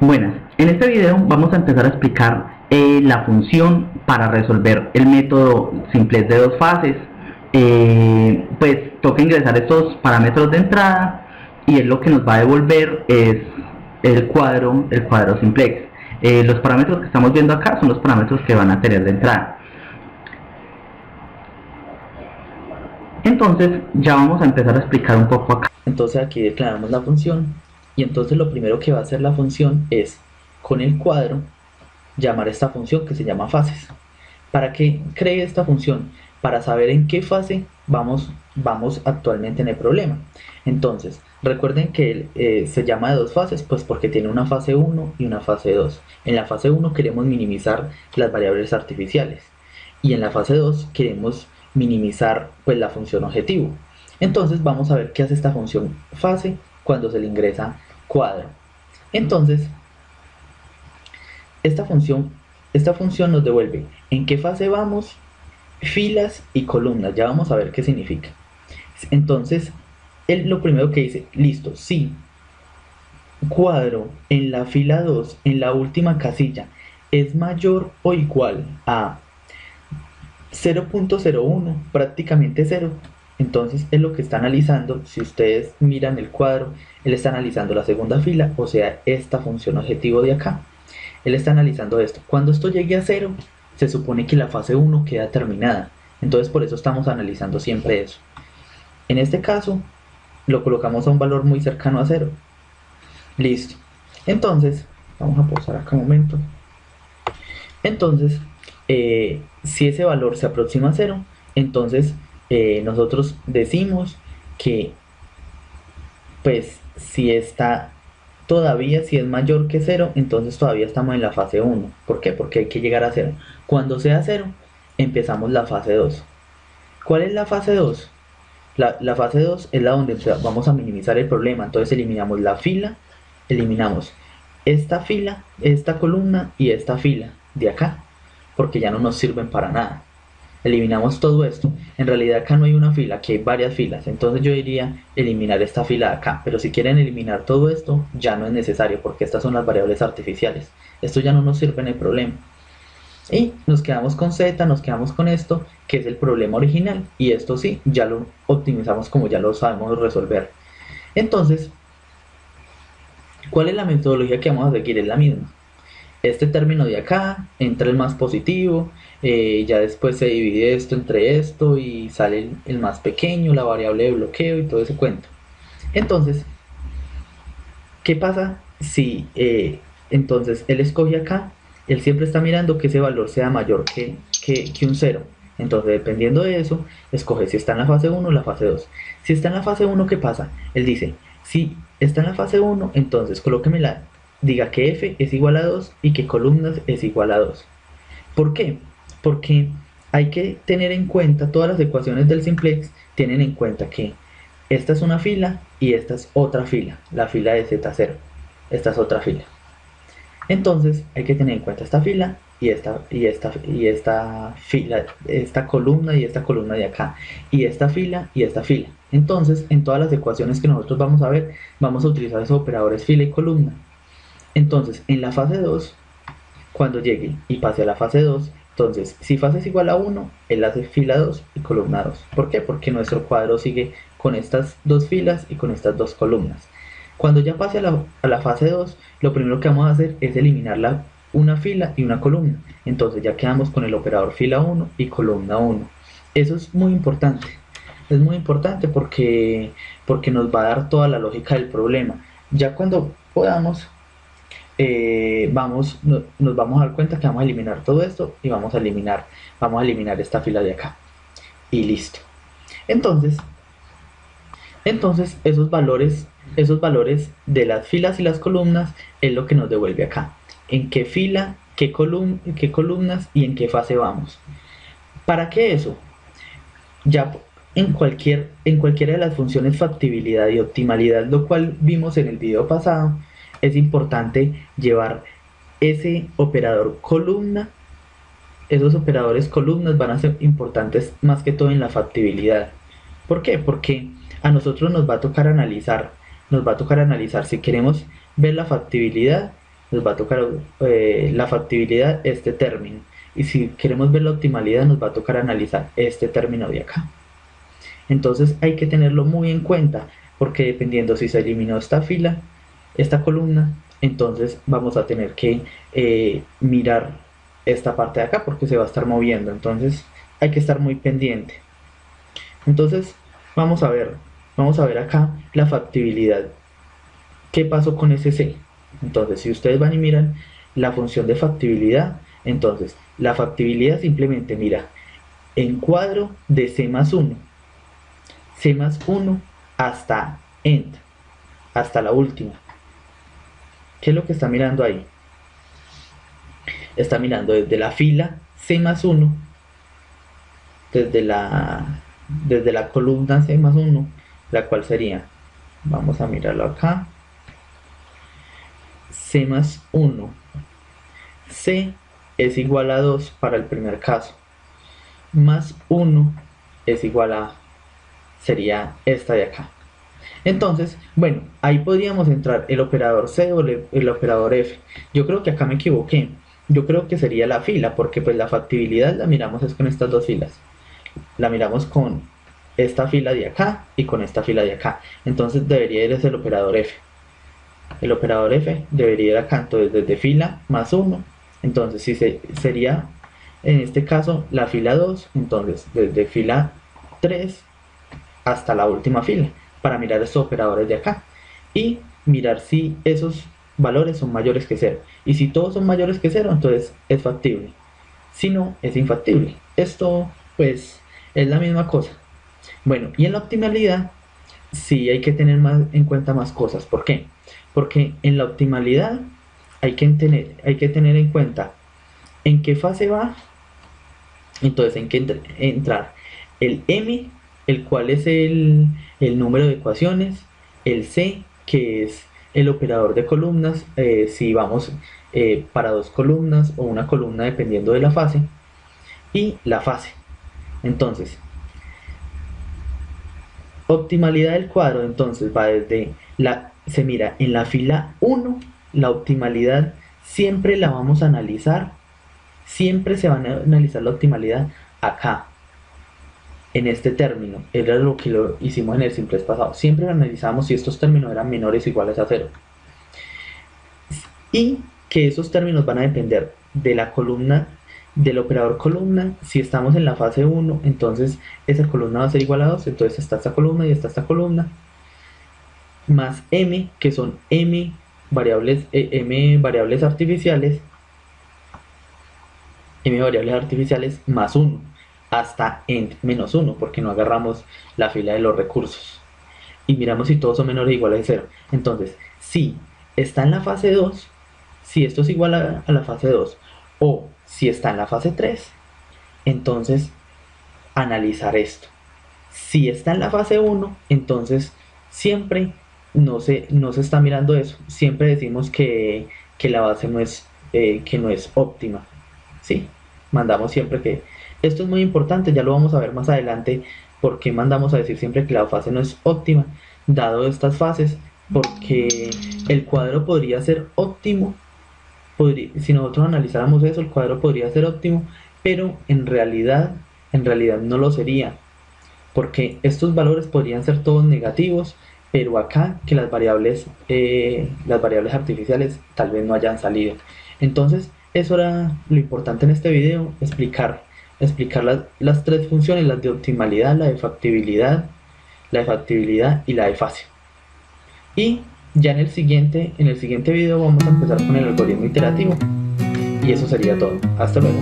Buenas, en este video vamos a empezar a explicar la función para resolver el método simplex de dos fases. Pues toca ingresar estos parámetros de entrada y es lo que nos va a devolver es el cuadro simplex. Los parámetros que estamos viendo acá son los parámetros que van a tener de entrada. Entonces ya vamos a empezar a explicar un poco acá. Entonces aquí declaramos la función y entonces lo primero que va a hacer la función es, con el cuadro, llamar a esta función que se llama fases. ¿Para qué cree esta función? Para saber en qué fase vamos actualmente en el problema. Entonces, recuerden que se llama de dos fases, pues porque tiene una fase 1 y una fase 2. En la fase 1 queremos minimizar las variables artificiales y en la fase 2 queremos minimizar pues la función objetivo. Entonces vamos a ver qué hace esta función fase cuando se le ingresa cuadro. Entonces, esta función nos devuelve en qué fase vamos, filas y columnas. Ya vamos a ver qué significa. Entonces, lo primero que dice, listo, si cuadro en la fila 2, en la última casilla, es mayor o igual a 0.01, prácticamente 0. Entonces es lo que está analizando. Si ustedes miran el cuadro, él está analizando la segunda fila, o sea, esta función objetivo de acá. Él está analizando esto. Cuando esto llegue a 0, se supone que la fase 1 queda terminada. Entonces por eso estamos analizando siempre eso. En este caso, lo colocamos a un valor muy cercano a 0. Listo. Entonces, vamos a pausar acá un momento. Entonces, si ese valor se aproxima a 0, entonces nosotros decimos que, pues, si está todavía, si es mayor que 0, entonces todavía estamos en la fase 1. ¿Por qué? Porque hay que llegar a 0. Cuando sea 0, empezamos la fase 2. ¿Cuál es la fase 2? La fase 2 es la donde vamos a minimizar el problema. Entonces eliminamos la fila, eliminamos esta fila, esta columna y esta fila de acá, porque ya no nos sirven para nada. Eliminamos todo esto. En realidad acá no hay una fila, aquí hay varias filas. Entonces yo diría eliminar esta fila de acá. Pero si quieren eliminar todo esto, ya no es necesario, porque estas son las variables artificiales. Esto ya no nos sirve en el problema. Y nos quedamos con z, nos quedamos con esto, que es el problema original. Y esto sí, ya lo optimizamos como ya lo sabemos resolver. Entonces, ¿cuál es la metodología que vamos a seguir? Es la misma. Este término de acá entra el más positivo, ya después se divide esto entre esto y sale el más pequeño, la variable de bloqueo y todo ese cuento. Entonces, ¿qué pasa si entonces él escoge acá? Él siempre está mirando que ese valor sea mayor que un 0. Entonces, dependiendo de eso, escoge si está en la fase 1 o la fase 2. Si está en la fase 1, ¿qué pasa? Él dice, si está en la fase 1, entonces colóquemela, diga que f es igual a 2 y que columnas es igual a 2. ¿Por qué? Porque hay que tener en cuenta, todas las ecuaciones del simplex tienen en cuenta que esta es una fila y esta es otra fila, la fila de z0. Esta es otra fila. Entonces hay que tener en cuenta esta fila y esta fila, esta columna y esta columna de acá, y esta fila y esta fila. Entonces, en todas las ecuaciones que nosotros vamos a ver, vamos a utilizar esos operadores fila y columna. Entonces, en la fase 2, cuando llegue y pase a la fase 2, entonces, si fase es igual a 1, él hace fila 2 y columna 2. ¿Por qué? Porque nuestro cuadro sigue con estas dos filas y con estas dos columnas. Cuando ya pase a la fase 2, lo primero que vamos a hacer es eliminar una fila y una columna. Entonces ya quedamos con el operador fila 1 y columna 1. Eso es muy importante. Es muy importante porque nos va a dar toda la lógica del problema. Ya cuando podamos, nos vamos a dar cuenta que vamos a eliminar todo esto y vamos a eliminar esta fila de acá. Y listo. Entonces, esos valores de las filas y las columnas es lo que nos devuelve acá. En qué fila, qué columnas y en qué fase vamos. ¿Para qué eso? Ya en cualquiera de las funciones factibilidad y optimalidad, lo cual vimos en el video pasado, es importante llevar ese operador columna. Esos operadores columnas van a ser importantes más que todo en la factibilidad. ¿Por qué? Porque a nosotros nos va a tocar analizar si queremos ver la factibilidad, nos va a tocar la factibilidad, este término. Y si queremos ver la optimalidad, nos va a tocar analizar este término de acá. Entonces hay que tenerlo muy en cuenta, porque dependiendo si se eliminó esta fila, esta columna, entonces vamos a tener que mirar esta parte de acá porque se va a estar moviendo. Entonces hay que estar muy pendiente. Entonces vamos a ver acá la factibilidad. ¿Qué pasó con ese C? Entonces, si ustedes van y miran la función de factibilidad, entonces la factibilidad simplemente mira en cuadro de C más 1, C más 1 hasta end, hasta la última. ¿Qué es lo que está mirando ahí? Está mirando desde la fila C más 1, desde la columna C más 1, la cual sería, vamos a mirarlo acá, C más 1. C es igual a 2 para el primer caso, más 1 es igual a, sería esta de acá. Entonces, bueno, ahí podríamos entrar el operador C o el operador F. Yo creo que acá me equivoqué. Yo creo que sería la fila, porque pues la factibilidad la miramos es con estas dos filas. La miramos con esta fila de acá y con esta fila de acá. Entonces debería ir el operador F. El operador F debería ir acá, entonces desde fila más 1. Entonces si sería en este caso la fila 2, entonces desde fila 3 hasta la última fila, para mirar estos operadores de acá y mirar si esos valores son mayores que 0. Y si todos son mayores que 0, entonces es factible. Si no, es infactible. Esto pues es la misma cosa. Bueno, y en la optimalidad sí hay que tener más en cuenta más cosas. ¿Por qué? Porque en la optimalidad hay que tener en cuenta en qué fase va, entonces en qué entrar el M, el cual es el número de ecuaciones, el C, que es el operador de columnas, si vamos para dos columnas o una columna dependiendo de la fase, y la fase. Entonces, optimalidad del cuadro, entonces va desde se mira en la fila 1, la optimalidad siempre la vamos a analizar, siempre se va a analizar la optimalidad acá, en este término. Era lo que lo hicimos en el simple pasado. Siempre analizamos si estos términos eran menores o iguales a 0. Y que esos términos van a depender de la columna, del operador columna. Si estamos en la fase 1, entonces esa columna va a ser igual a 2. Entonces está esta columna y está esta columna. Más m, que son m variables artificiales. M variables artificiales más 1. Hasta end menos 1, porque no agarramos la fila de los recursos. Y miramos si todos son menores o iguales a 0. Entonces, si está en la fase 2, si esto es igual a la fase 2, o si está en la fase 3, entonces analizar esto. Si está en la fase 1, entonces siempre no se está mirando eso. Siempre decimos que la base no es óptima. ¿Sí? Mandamos siempre que... Esto es muy importante, ya lo vamos a ver más adelante, porque mandamos a decir siempre que la fase no es óptima, dado estas fases, porque el cuadro podría ser óptimo, si nosotros analizáramos eso, el cuadro podría ser óptimo, pero en realidad no lo sería, porque estos valores podrían ser todos negativos, pero acá que las variables artificiales tal vez no hayan salido. Entonces eso era lo importante en este video, explicar las tres funciones, las de optimalidad, la de factibilidad y la de fase. Y ya en el siguiente video vamos a empezar con el algoritmo iterativo. Y eso sería todo. Hasta luego.